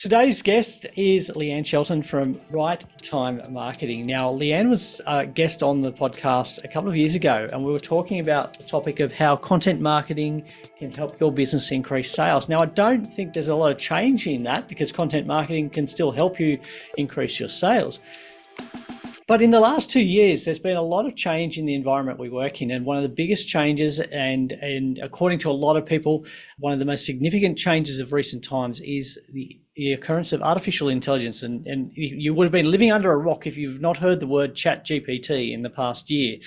Today's guest is Leanne Shelton from Right Time Marketing. Now, Leanne was a guest on the podcast a couple of years ago, and we were talking about the topic of how content marketing can help your business increase sales. Now, I don't think there's a lot of change in that because content marketing can still help you increase your sales. But in the last 2 years, there's been a lot of change in the environment we work in. And one of the biggest changes, and according to a lot of people, one of the most significant changes of recent times is the occurrence of artificial intelligence. And you would have been living under a rock if you've not heard the word ChatGPT in the past year.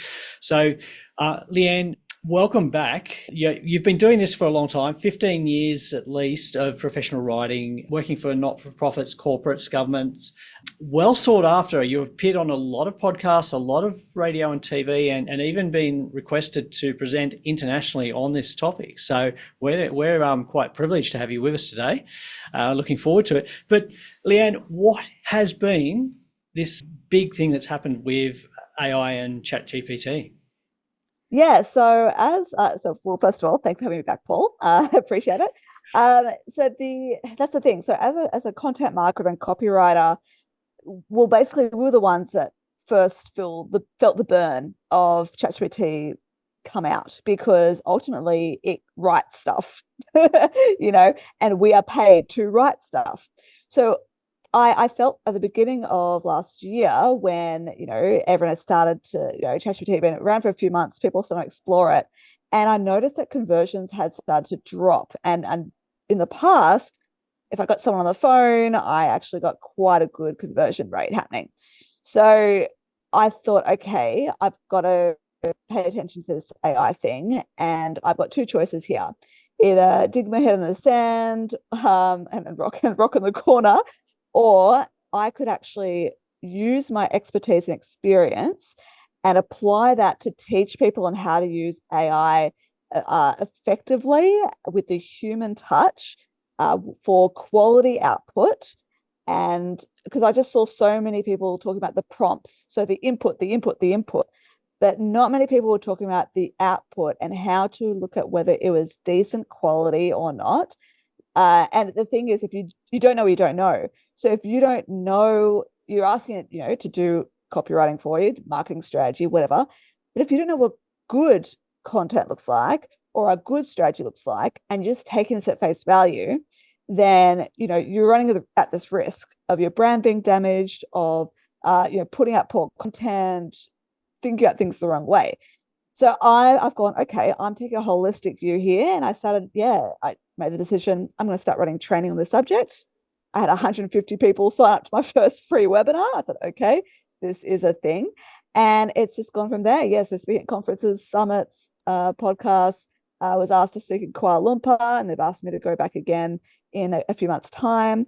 So, Leanne, welcome back. You've been doing this for a long time, 15 years at least of professional writing, working for not-for-profits, corporates, governments. Well sought after. You've appeared on a lot of podcasts, a lot of radio and TV, and even been requested to present internationally on this topic. So we're quite privileged to have you with us today. Looking forward to it. But Leanne, what has been this big thing that's happened with AI and ChatGPT? Yeah, well, first of all, thanks for having me back, Paul. I appreciate it. That's the thing. So as a content marketer and copywriter, well, basically we were the ones that first felt the burn of ChatGPT come out, because ultimately it writes stuff, and we are paid to write stuff. So I felt at the beginning of last year when, everyone has started to, ChatGPT had been around for a few months, people started to explore it. And I noticed that conversions had started to drop. And in the past, if I got someone on the phone, I actually got quite a good conversion rate happening. So I thought, okay, I've got to pay attention to this AI thing. And I've got two choices here. Either dig my head in the sand and rock in the corner, or I could actually use my expertise and experience and apply that to teach people on how to use AI effectively with the human touch for quality output. And because I just saw so many people talking about the prompts, so the input, but not many people were talking about the output and how to look at whether it was decent quality or not. And the thing is, if you don't know, you don't know. So if you don't know, you're asking it, to do copywriting for you, marketing strategy, whatever. But if you don't know what good content looks like or a good strategy looks like, and you're just taking this at face value, then, you're running at this risk of your brand being damaged, of, putting out poor content, thinking about things the wrong way. So I've gone, okay, I'm taking a holistic view here. And I made the decision, I'm going to start running training on the subject. I had 150 people sign up to my first free webinar. I thought, okay, this is a thing. And it's just gone from there. Yeah, so speaking at conferences, summits, podcasts. I was asked to speak in Kuala Lumpur, and they've asked me to go back again in a few months' time.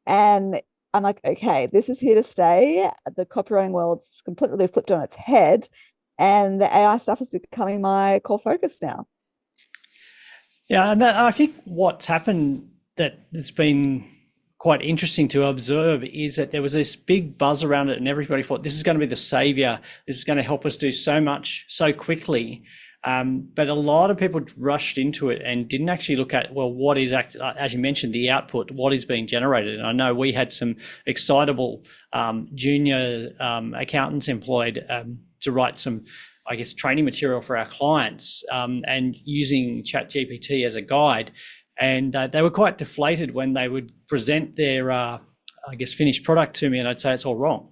And I'm like, okay, this is here to stay. The copywriting world's completely flipped on its head. And the AI stuff is becoming my core focus now. Yeah, and I think what's happened that's been quite interesting to observe is that there was this big buzz around it, and everybody thought this is going to be the savior. This is going to help us do so much so quickly. But a lot of people rushed into it and didn't actually look at, well, what is, as you mentioned, the output, what is being generated. And I know we had some excitable junior accountants employed to write some, I guess, training material for our clients, and using ChatGPT as a guide. And they were quite deflated when they would present their, finished product to me, and I'd say it's all wrong.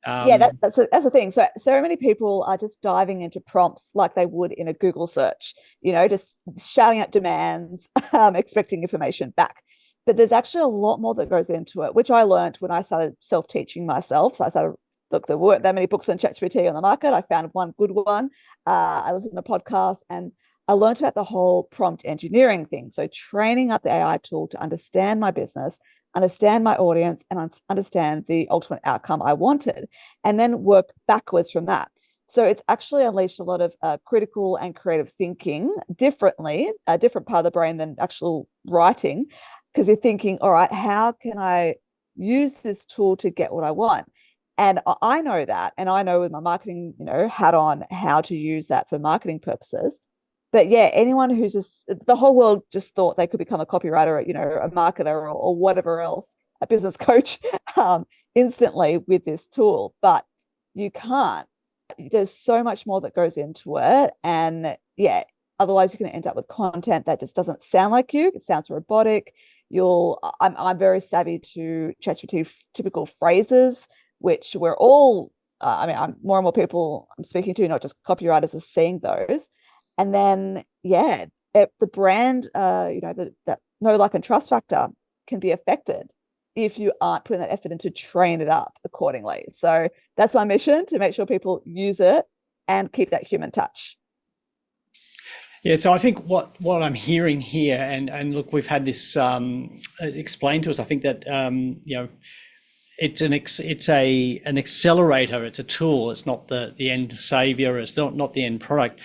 That's the thing. So many people are just diving into prompts like they would in a Google search, just shouting out demands, expecting information back. But there's actually a lot more that goes into it, which I learned when I started self-teaching myself. So I started, look, there weren't that many books on ChatGPT on the market. I found one good one. I listened to a podcast, and I learned about the whole prompt engineering thing. So training up the AI tool to understand my business, understand my audience, and understand the ultimate outcome I wanted, and then work backwards from that. So it's actually unleashed a lot of critical and creative thinking differently, a different part of the brain than actual writing, because you're thinking, all right, how can I use this tool to get what I want? And I know that, and I know with my marketing, hat on, how to use that for marketing purposes. but yeah, anyone who's just, the whole world just thought they could become a copywriter, a marketer, or whatever else, a business coach, um, instantly with this tool. But you can't. There's so much more that goes into it. And yeah, otherwise you're going to end up with content that just doesn't sound like you. It sounds robotic. I'm very savvy to ChatGPT typical phrases, which we're all, I'm more and more people I'm speaking to, not just copywriters, are seeing those. And then, yeah, the brand, that know, like, and trust factor can be affected if you aren't putting that effort in to train it up accordingly. So that's my mission, to make sure people use it and keep that human touch. Yeah, so I think what I'm hearing here, and look, we've had this explained to us. I think that it's an accelerator. It's a tool. It's not the end savior. It's not the end product.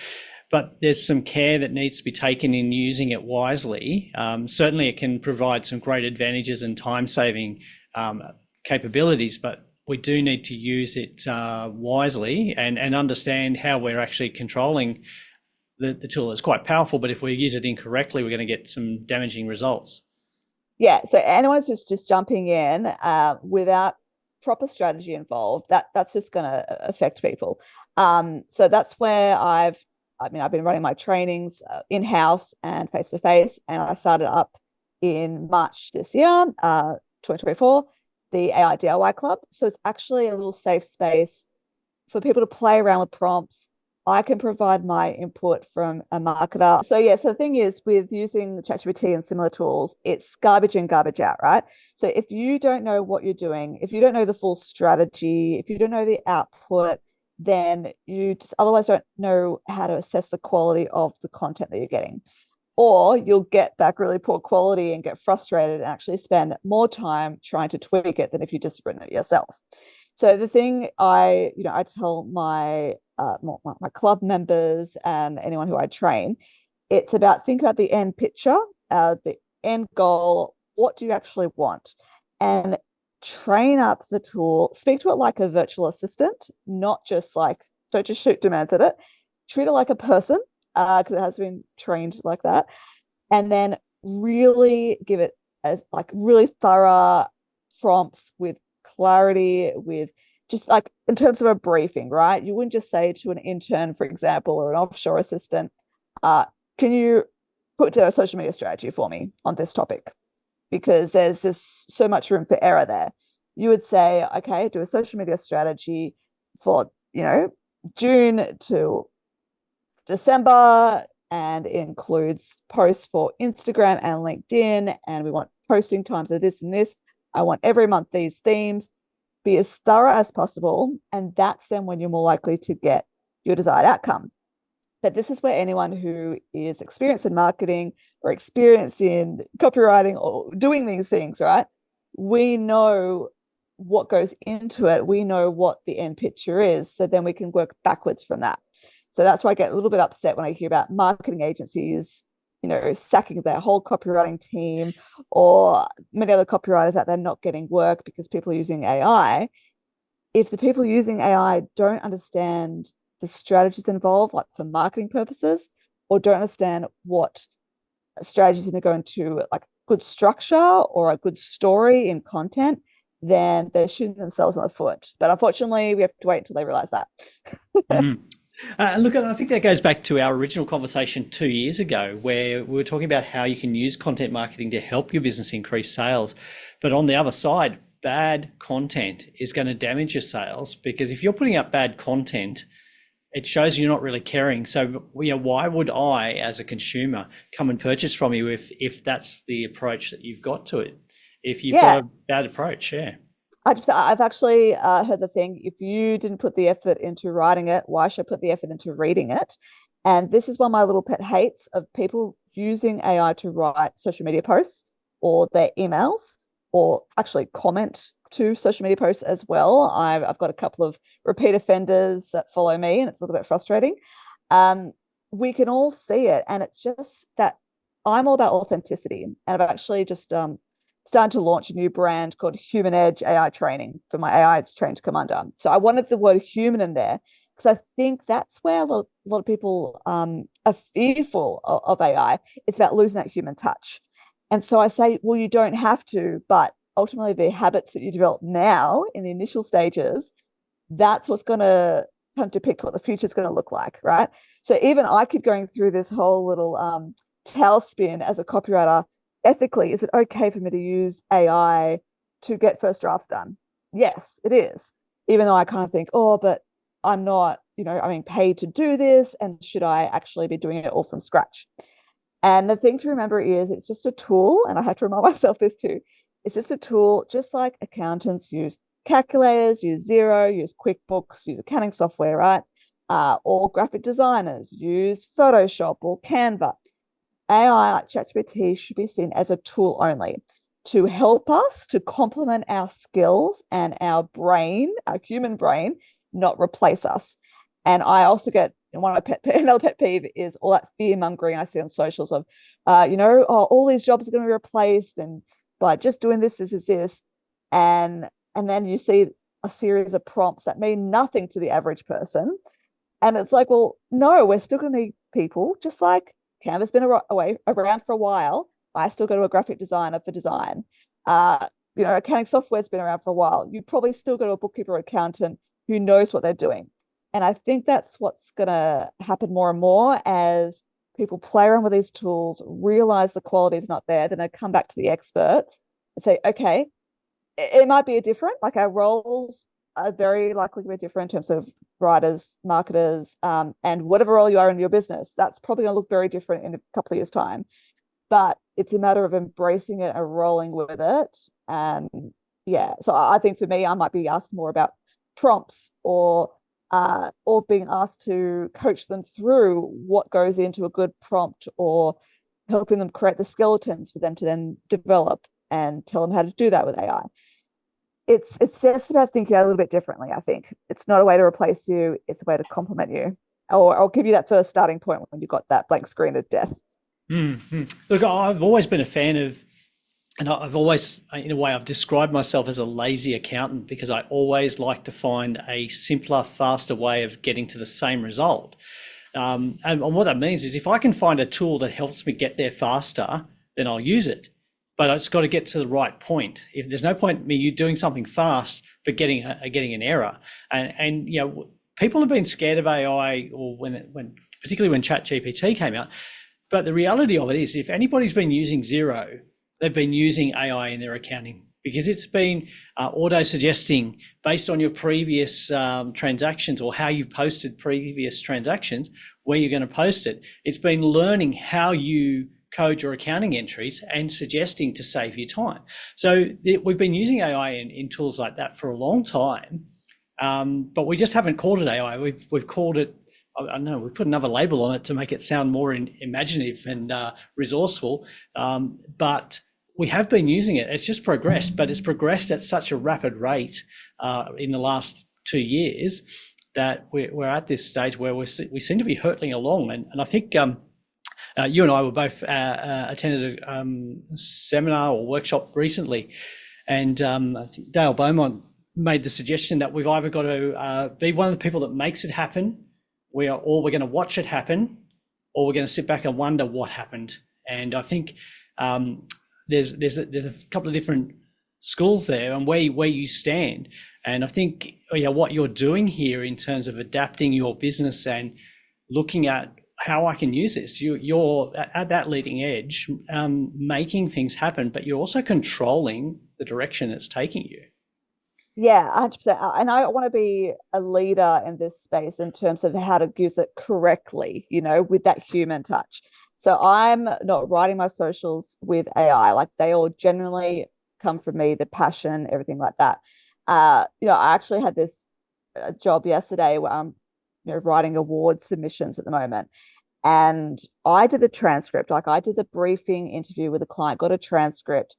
But there's some care that needs to be taken in using it wisely. Certainly, it can provide some great advantages and time-saving capabilities, but we do need to use it wisely and understand how we're actually controlling the tool. Is quite powerful, but if we use it incorrectly, we're going to get some damaging results. Yeah, so anyone who's just jumping in without proper strategy involved, that's just going to affect people. So that's where I've been running my trainings in-house and face-to-face, and I started up in March this year, 2024, the AI DIY Club. So it's actually a little safe space for people to play around with prompts. I can provide my input from a marketer. So yeah, so the thing is, with using ChatGPT and similar tools, it's garbage in, garbage out, right? So if you don't know what you're doing, if you don't know the full strategy, if you don't know the output, then you just otherwise don't know how to assess the quality of the content that you're getting. Or you'll get back really poor quality and get frustrated and actually spend more time trying to tweak it than if you just written it yourself. So the thing I tell my club members and anyone who I train, it's about, think about the end picture, the end goal. What do you actually want? And train up the tool. Speak to it like a virtual assistant, not just like, don't just shoot demands at it. Treat it like a person, because it has been trained like that. And then really give it as like really thorough prompts with clarity, with just like in terms of a briefing, right? You wouldn't just say to an intern, for example, or an offshore assistant, can you put together a social media strategy for me on this topic? Because there's just so much room for error there. You would say, okay, do a social media strategy for, June to December, and it includes posts for Instagram and LinkedIn, and we want posting times of this and this. I want every month these themes. Be as thorough as possible, and that's then when you're more likely to get your desired outcome. But this is where anyone who is experienced in marketing or experienced in copywriting or doing these things, right? We know what goes into it. We know what the end picture is. So then we can work backwards from that. So that's why I get a little bit upset when I hear about marketing agencies, sacking their whole copywriting team, or many other copywriters out there not getting work because people are using AI. If the people using AI don't understand the strategies involved, like for marketing purposes, or don't understand what strategies are going to go into, like good structure or a good story in content, then they're shooting themselves in the foot. But unfortunately, we have to wait until they realize that. Mm. Look, I think that goes back to our original conversation 2 years ago, where we were talking about how you can use content marketing to help your business increase sales. But on the other side, bad content is going to damage your sales, because if you're putting up bad content, it shows you're not really caring. So, why would I, as a consumer, come and purchase from you if that's the approach that you've got to it? If you've got a bad approach, yeah. I've actually heard the thing, if you didn't put the effort into writing it, why should I put the effort into reading it? And this is one of my little pet hates of people using AI to write social media posts or their emails, or actually comment to social media posts as well. I've got a couple of repeat offenders that follow me, and it's a little bit frustrating. We can all see it, and it's just that I'm all about authenticity, and I've actually just starting to launch a new brand called Human Edge AI Training for my AI trained to come under. So I wanted the word human in there, Because I think that's where a lot of people are fearful of AI. It's about losing that human touch. And so I say, well, you don't have to, but ultimately the habits that you develop now in the initial stages, that's what's going to kind of depict what the future is going to look like, right? So even I keep going through this whole little tailspin as a copywriter. Ethically, is it okay for me to use AI to get first drafts done? Yes, it is. Even though I kind of think, oh, but I'm not, I'm being paid to do this, and should I actually be doing it all from scratch? And the thing to remember is it's just a tool, and I have to remind myself this too. It's just a tool, just like accountants use calculators, use Xero, use QuickBooks, use accounting software, right? Or graphic designers use Photoshop or Canva. AI like ChatGPT should be seen as a tool only to help us to complement our skills and our brain, our human brain, not replace us. And I also get one of my another pet peeve is all that fear mongering I see on socials of, oh, all these jobs are going to be replaced, and by just doing this, and then you see a series of prompts that mean nothing to the average person, and it's like, well, no, we're still going to need people, just like Canva's been around for a while. I still go to a graphic designer for design. Accounting software's been around for a while. You probably still go to a bookkeeper or accountant who knows what they're doing. And I think that's what's going to happen more and more as people play around with these tools, realize the quality is not there, then they come back to the experts and say, okay, it might be a different, like our roles are very likely to be different in terms of writers, marketers, and whatever role you are in your business, that's probably going to look very different in a couple of years' time. But it's a matter of embracing it and rolling with it. And yeah, so I think for me, I might be asked more about prompts or being asked to coach them through what goes into a good prompt, or helping them create the skeletons for them to then develop and tell them how to do that with AI. It's just about thinking a little bit differently. I think it's not a way to replace you, it's a way to complement you, or I'll give you that first starting point when you've got that blank screen of death. Mm-hmm. Look, I've always been a fan of, and I've always, in a way, I've described myself as a lazy accountant because I always like to find a simpler, faster way of getting to the same result. And what that means is if I can find a tool that helps me get there faster, then I'll use it. But it's got to get to the right point. If there's no point in me doing something fast but getting an error, and people have been scared of AI, or when particularly when ChatGPT came out. But the reality of it is, if anybody's been using Xero, they've been using AI in their accounting, because it's been auto-suggesting based on your previous transactions or how you've posted previous transactions, where you're going to post it. It's been learning how you code your accounting entries and suggesting to save you time. So we've been using AI in tools like that for a long time, but we just haven't called it AI. We've called it, I don't know, we put another label on it to make it sound more imaginative and resourceful, but we have been using it. It's just progressed, but it's progressed at such a rapid rate in the last 2 years that we're at this stage where we seem to be hurtling along. And I think you and I were both attended a seminar or workshop recently, and I think Dale Beaumont made the suggestion that we've either got to be one of the people that makes it happen, or we're going to watch it happen, or we're going to sit back and wonder what happened. And I think there's a couple of different schools there, and where you stand. And I think what you're doing here in terms of adapting your business and looking at how I can use this, you're at that leading edge, making things happen, but you're also controlling the direction it's taking you. Yeah, 100%. And I want to be a leader in this space in terms of how to use it correctly, with that human touch. So I'm not writing my socials with AI. Like, they all generally come from me, the passion, everything like that. I actually had this job yesterday where I'm, writing award submissions at the moment. And I did the transcript, like I did the briefing interview with a client, got a transcript.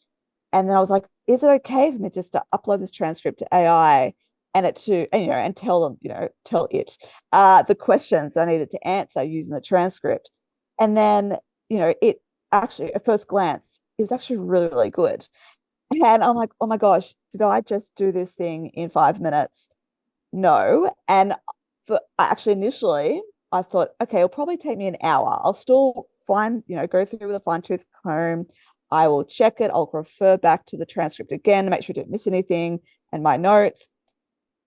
And then I was like, is it okay for me just to upload this transcript to AI and tell them, tell it the questions I needed to answer using the transcript. And then, it actually, at first glance, it was actually really, really good. And I'm like, oh my gosh, did I just do this thing in 5 minutes? No. And for actually initially I thought, okay, it'll probably take me an hour. I'll still go through with a fine tooth comb. I will check it. I'll refer back to the transcript again to make sure I didn't miss anything and my notes.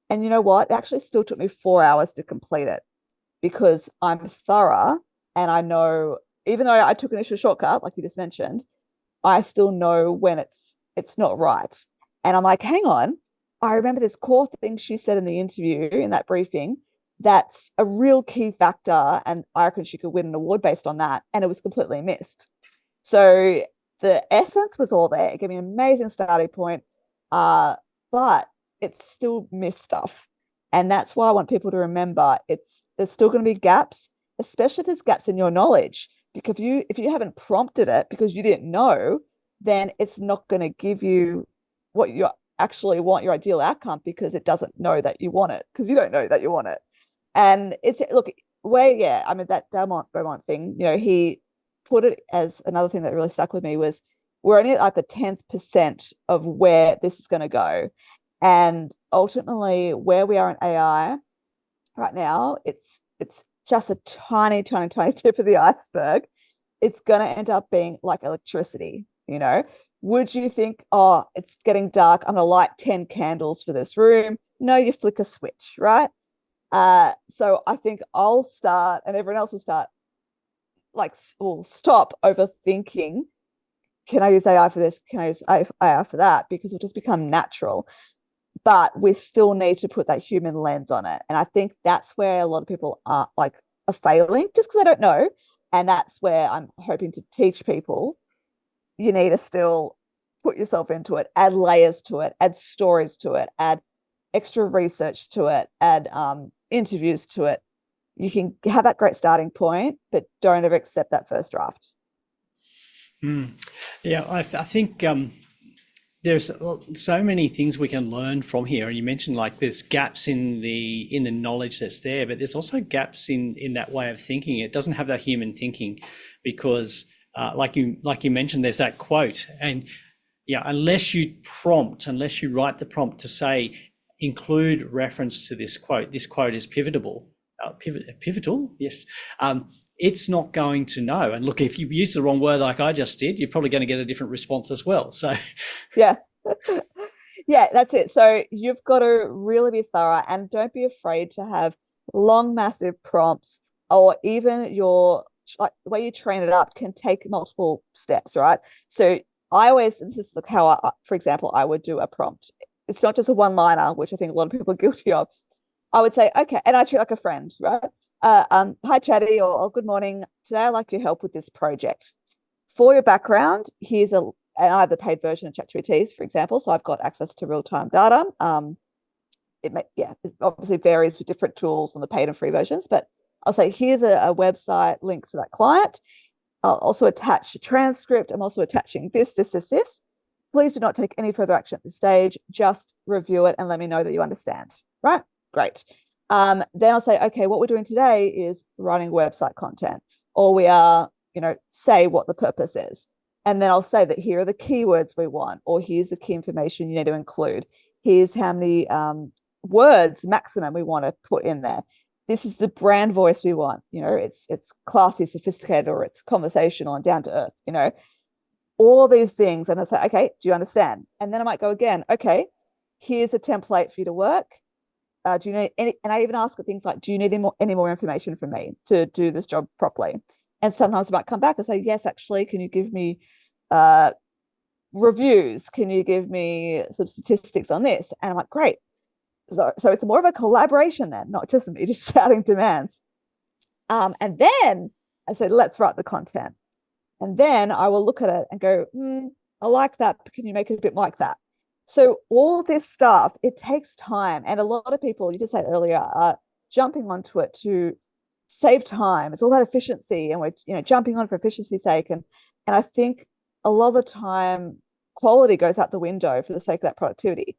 And you know what? It actually still took me 4 hours to complete it because I'm thorough and I know, even though I took an initial shortcut, like you just mentioned, I still know when it's not right. And I'm like, hang on, I remember this core thing she said in the interview, in that briefing, that's a real key factor. And I reckon she could win an award based on that. And it was completely missed. So the essence was all there. It gave me an amazing starting point. But it's still missed stuff. And that's why I want people to remember there's still going to be gaps, especially if there's gaps in your knowledge. Because if you haven't prompted it because you didn't know, then it's not going to give you what you actually want, your ideal outcome, because it doesn't know that you want it, because you don't know that you want it. And it's, look, I mean, that Beaumont thing, he put it as another thing that really stuck with me was we're only at like the 10th percent of where this is going to go. And ultimately, where we are in AI right now, it's just a tiny, tiny, tiny tip of the iceberg. It's going to end up being like electricity. Would you think, oh, it's getting dark, I'm going to light 10 candles for this room? No, you flick a switch, right? So I think I'll start, and everyone else will start, like, will stop overthinking. Can I use AI for this? Can I use AI for that? Because it'll just become natural. But we still need to put that human lens on it. And I think that's where a lot of people are failing just because they don't know. And that's where I'm hoping to teach people. You need to still put yourself into it, add layers to it, add stories to it, add extra research to it, add interviews to it. You can have that great starting point, but don't ever accept that first draft. Yeah, I think there's so many things we can learn from here. And you mentioned like there's gaps in the knowledge that's there, but there's also gaps in that way of thinking. It doesn't have that human thinking because like you mentioned, there's that quote, and unless you write the prompt to say include reference to this quote is pivotal, yes, it's not going to know. And look, if you use the wrong word like I just did, you're probably going to get a different response as well. So yeah. Yeah, that's it. So you've got to really be thorough and don't be afraid to have long, massive prompts, or even your, like, the way you train it up can take multiple steps, right? So this is how for example, I would do a prompt. It's not just a one-liner, which I think a lot of people are guilty of. I would say, okay, and I treat like a friend, right? Hi, Chatty, or good morning. Today, I'd like your help with this project. For your background, here's and I have the paid version of ChatGPT, for example, so I've got access to real-time data. It obviously varies with different tools on the paid and free versions, but I'll say, here's a website link to that client. I'll also attach a transcript. I'm also attaching this. Please do not take any further action at this stage. Just review it and let me know that you understand. Right? Great. Then I'll say, okay, what we're doing today is writing website content, or we are, say what the purpose is. And then I'll say that here are the keywords we want, or here's the key information you need to include. Here's how many words maximum we want to put in there. This is the brand voice we want. It's classy, sophisticated, or it's conversational and down to earth, all these things. And I say, okay, do you understand? And then I might go again, okay, here's a template for you to work. Do you need any? And I even ask things like, do you need any more information from me to do this job properly? And sometimes I might come back and say, yes, actually, can you give me reviews? Can you give me some statistics on this? And I'm like, great. So it's more of a collaboration then, not just me just shouting demands. And then I said, let's write the content. And then I will look at it and go, I like that, but can you make it a bit like that? So all this stuff, it takes time. And a lot of people, you just said earlier, are jumping onto it to save time. It's all about efficiency, and we're jumping on for efficiency's sake. And I think a lot of the time quality goes out the window for the sake of that productivity.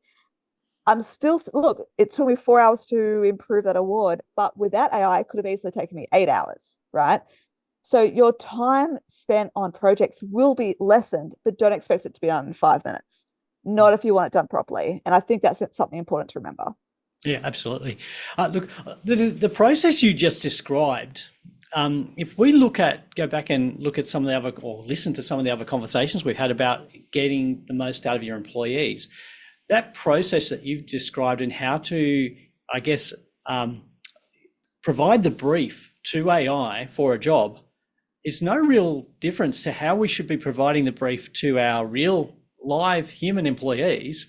Look, it took me 4 hours to improve that award, but without AI, it could have easily taken me 8 hours, right? So your time spent on projects will be lessened, but don't expect it to be done in 5 minutes. Not if you want it done properly. And I think that's something important to remember. Yeah, absolutely. Look, the process you just described, if we go back and look at some of the other, or listen to some of the other conversations we've had about getting the most out of your employees, that process that you've described and how to, I guess, provide the brief to AI for a job is no real difference to how we should be providing the brief to our real live human employees.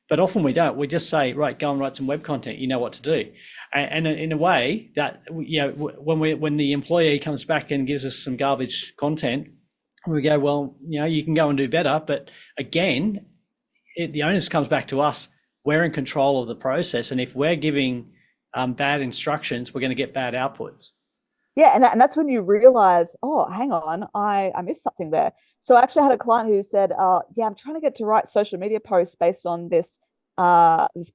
But often we don't. We just say, right, go and write some web content. You know what to do. And in a way that, when the employee comes back and gives us some garbage content, we go, well, you can go and do better. But again, the onus comes back to us. We're in control of the process. And if we're giving bad instructions, we're going to get bad outputs. Yeah, and that's when you realize, oh, hang on, I missed something there. So I actually had a client who said, yeah, I'm trying to get to write social media posts based on this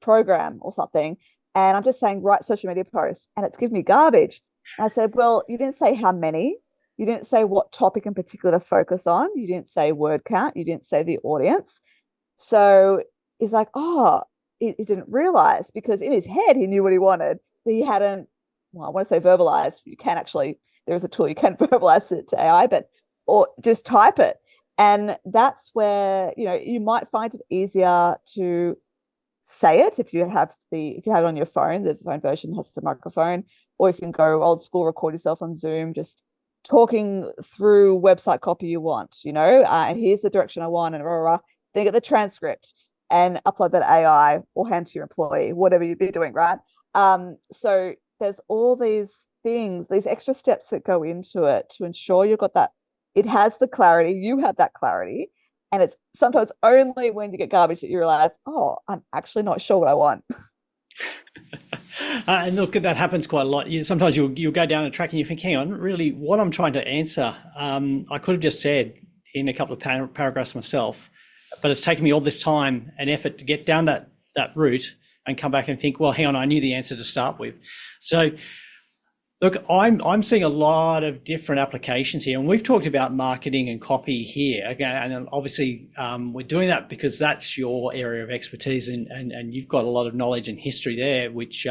program or something. And I'm just saying write social media posts and it's giving me garbage. And I said, well, you didn't say how many, you didn't say what topic in particular to focus on, you didn't say word count, you didn't say the audience. So he's like, oh, he didn't realize, because in his head he knew what he wanted, but he hadn't, well, I want to say verbalize. You can actually, there is a tool you can verbalize it to AI, but or just type it. And that's where, you might find it easier to say it if you have it on your phone. The phone version has the microphone, or you can go old school, record yourself on Zoom, just talking through website copy you want, and here's the direction I want, and then get the transcript and upload that AI or hand to your employee, whatever you'd be doing, right? So there's all these things, these extra steps that go into it to ensure you've got that, it has the clarity, you have that clarity. And it's sometimes only when you get garbage that you realize, oh, I'm actually not sure what I want. And look, that happens quite a lot. Sometimes you'll go down a track and you think, hang on, really, what I'm trying to answer, I could have just said in a couple of paragraphs myself, but it's taken me all this time and effort to get down that route and come back and think, well, hang on, I knew the answer to start with. So look, I'm seeing a lot of different applications here, and we've talked about marketing and copy here. Again, and obviously we're doing that because that's your area of expertise, and you've got a lot of knowledge and history there, which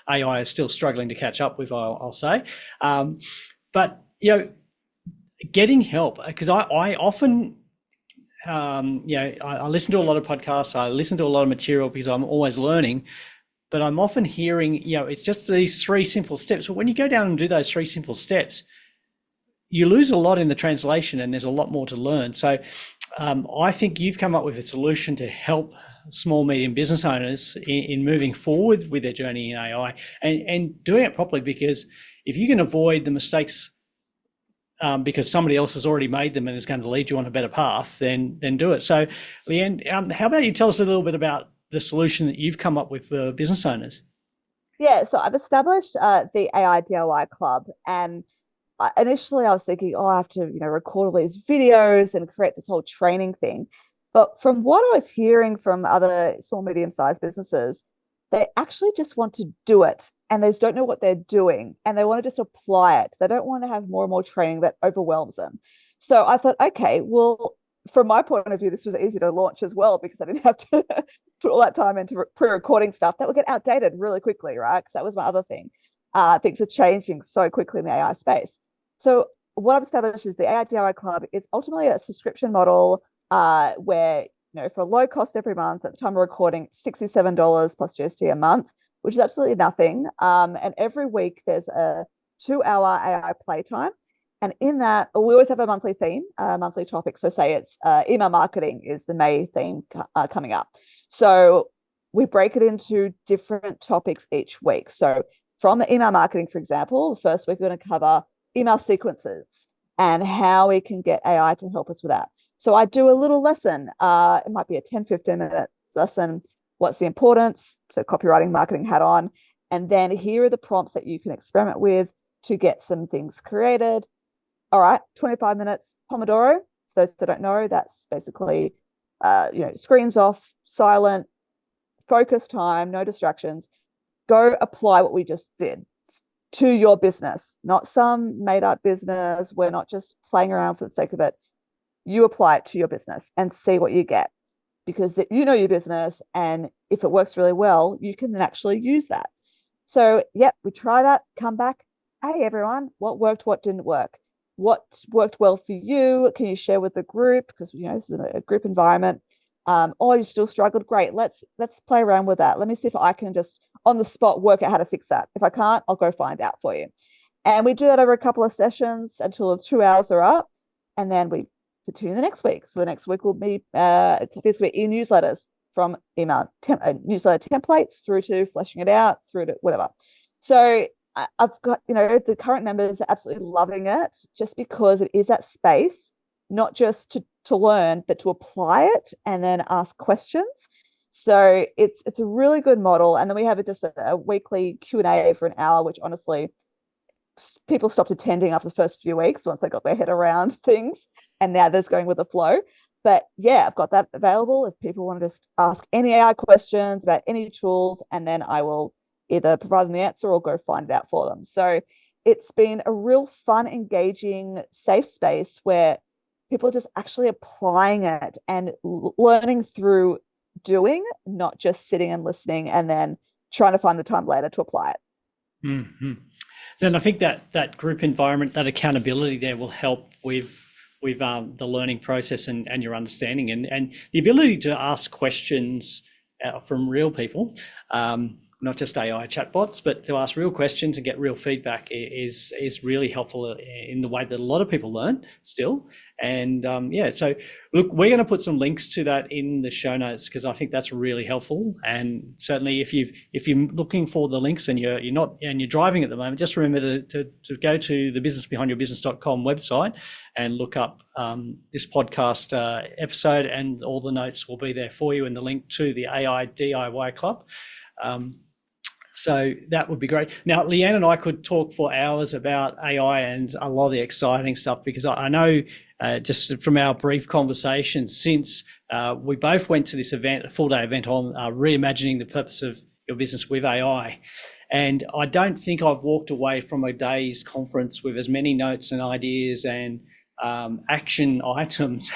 AI is still struggling to catch up with, I'll say. But getting help, because I often, I listen to a lot of podcasts, I listen to a lot of material because I'm always learning. But I'm often hearing, it's just these 3 simple steps. But when you go down and do those 3 simple steps, you lose a lot in the translation, and there's a lot more to learn. So I think you've come up with a solution to help small, medium business owners in moving forward with their journey in AI and doing it properly, because if you can avoid the mistakes because somebody else has already made them and is going to lead you on a better path, then do it. So Leanne, how about you tell us a little bit about the solution that you've come up with for business owners? Yeah, so I've established the AI DIY Club, and initially I was thinking, oh, I have to, record all these videos and create this whole training thing. But from what I was hearing from other small, medium-sized businesses, they actually just want to do it, and they just don't know what they're doing, and they want to just apply it. They don't want to have more and more training that overwhelms them. So I thought, okay, well, from my point of view, this was easy to launch as well, because I didn't have to put all that time into pre-recording stuff that would get outdated really quickly, right? Because that was my other thing. Things are changing so quickly in the AI space. So what I've established is the AI DIY Club is ultimately a subscription model where, for a low cost every month, at the time of recording, $67 plus GST a month, which is absolutely nothing. And every week there's a 2-hour AI playtime. And in that, we always have a monthly theme, a monthly topic. So say it's email marketing is the May theme coming up. So we break it into different topics each week. So from the email marketing, for example, the first week we're going to cover email sequences and how we can get AI to help us with that. So I do a little lesson. It might be a 10-15-minute lesson. What's the importance? So copywriting, marketing hat on. And then here are the prompts that you can experiment with to get some things created. All right, 25 minutes Pomodoro. For those that don't know, that's basically, screens off, silent, focus time, no distractions. Go apply what we just did to your business, not some made up business. We're not just playing around for the sake of it. You apply it to your business and see what you get. because you know your business, and if it works really well, you can then actually use that. So, yep, we try that, come back. Hey, everyone, what worked, what didn't work? What worked well for you? Can you share with the group? Because, this is a group environment. Oh, you still struggled? Great. Let's play around with that. Let me see if I can just on the spot work out how to fix that. If I can't, I'll go find out for you. And we do that over a couple of sessions until the 2 hours are up. And then we continue the next week. So the next week will be this week e-newsletters, from email newsletter templates through to fleshing it out through to whatever. So I've got, the current members are absolutely loving it, just because it is that space, not just to learn, but to apply it and then ask questions. So it's a really good model. And then we have just a weekly Q&A for an hour, which honestly, people stopped attending after the first few weeks once they got their head around things. And now there's going with the flow. But yeah, I've got that available if people want to just ask any AI questions about any tools, and then I will either provide them the answer or go find it out for them. So it's been a real fun, engaging, safe space where people are just actually applying it and learning through doing, not just sitting and listening and then trying to find the time later to apply it. Mm-hmm. So, and I think that group environment, that accountability there will help with the learning process and your understanding and the ability to ask questions from real people, not just AI chatbots, but to ask real questions and get real feedback is really helpful in the way that a lot of people learn still. And so look, we're going to put some links to that in the show notes, because I think that's really helpful. And certainly if you're looking for the links and you're not and you're driving at the moment, just remember to go to the businessbehindyourbusiness.com website and look up this podcast episode, and all the notes will be there for you, and the link to the AI DIY club. So that would be great. Now, Leanne and I could talk for hours about AI and a lot of the exciting stuff, because I know just from our brief conversation since we both went to this event, a full day event on reimagining the purpose of your business with AI. And I don't think I've walked away from a day's conference with as many notes and ideas and action items.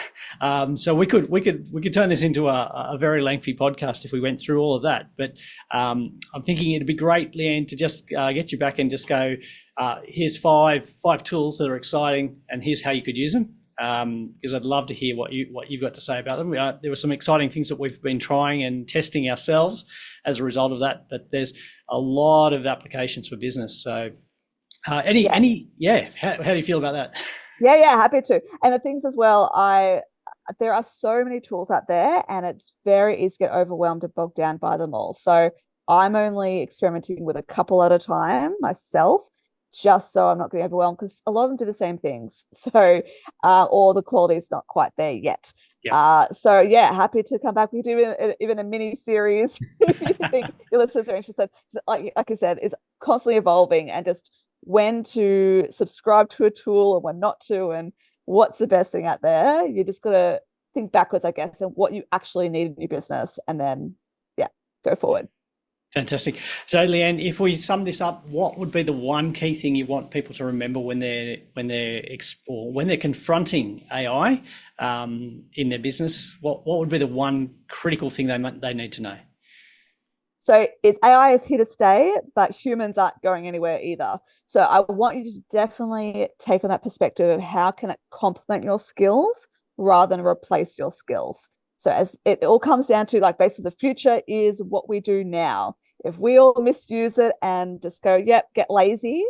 So we could turn this into a very lengthy podcast if we went through all of that. But I'm thinking it'd be great, Leanne, to just get you back and just go, here's five tools that are exciting, and here's how you could use them. Because I'd love to hear what you've got to say about them. There were some exciting things that we've been trying and testing ourselves as a result of that, but there's a lot of applications for business. So how do you feel about that? Yeah, happy to. And the things as well, there are so many tools out there, and it's very easy to get overwhelmed and bogged down by them all. So I'm only experimenting with a couple at a time myself, just so I'm not getting overwhelmed, because a lot of them do the same things. So, or the quality is not quite there yet. Yeah. Happy to come back. We do even a mini series if you think your listeners are interested. Like I said, it's constantly evolving, and just when to subscribe to a tool and when not to, and what's the best thing out there. You just got to think backwards, I guess, and what you actually need in your business, and then go forward. Fantastic. So, Leanne, if we sum this up, what would be the one key thing you want people to remember when they're confronting AI in their business? What would be the one critical thing they need to know? So AI is here to stay, but humans aren't going anywhere either. So I want you to definitely take on that perspective of how can it complement your skills rather than replace your skills. So as it all comes down to, like, basically the future is what we do now. If we all misuse it and just go, get lazy,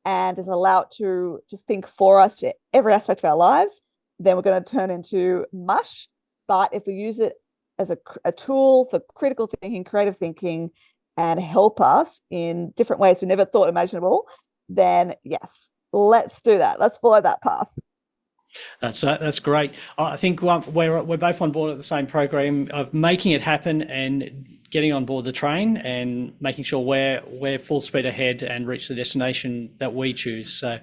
and just allow it to just think for us for every aspect of our lives, then we're going to turn into mush. But if we use it as a tool for critical thinking, creative thinking, and help us in different ways we never thought imaginable, then yes, let's do that. Let's follow that path. That's great. I think we're both on board at the same program of making it happen and getting on board the train and making sure we're full speed ahead and reach the destination that we choose. So,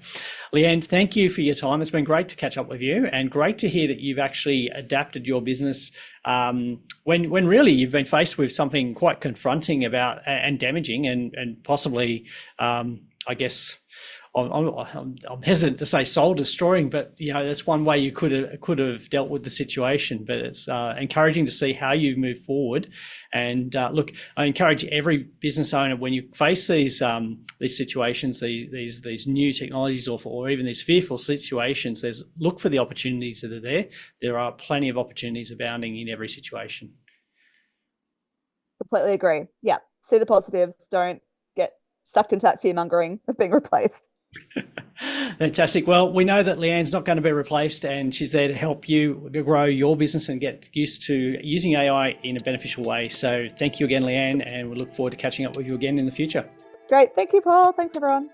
Leanne, thank you for your time. It's been great to catch up with you, and great to hear that you've actually adapted your business when really you've been faced with something quite confronting about and damaging and possibly, I guess, I'm hesitant to say soul destroying, but that's one way you could have dealt with the situation. But it's encouraging to see how you move forward. And look, I encourage every business owner, when you face these situations, these new technologies, or even these fearful situations, look for the opportunities that are there. There are plenty of opportunities abounding in every situation. Completely agree. Yeah. See the positives. Don't get sucked into that fear mongering of being replaced. Fantastic. Well, we know that Leanne's not going to be replaced, and she's there to help you grow your business and get used to using AI in a beneficial way. So thank you again, Leanne, and we look forward to catching up with you again in the future. Great. Thank you, Paul. Thanks, everyone.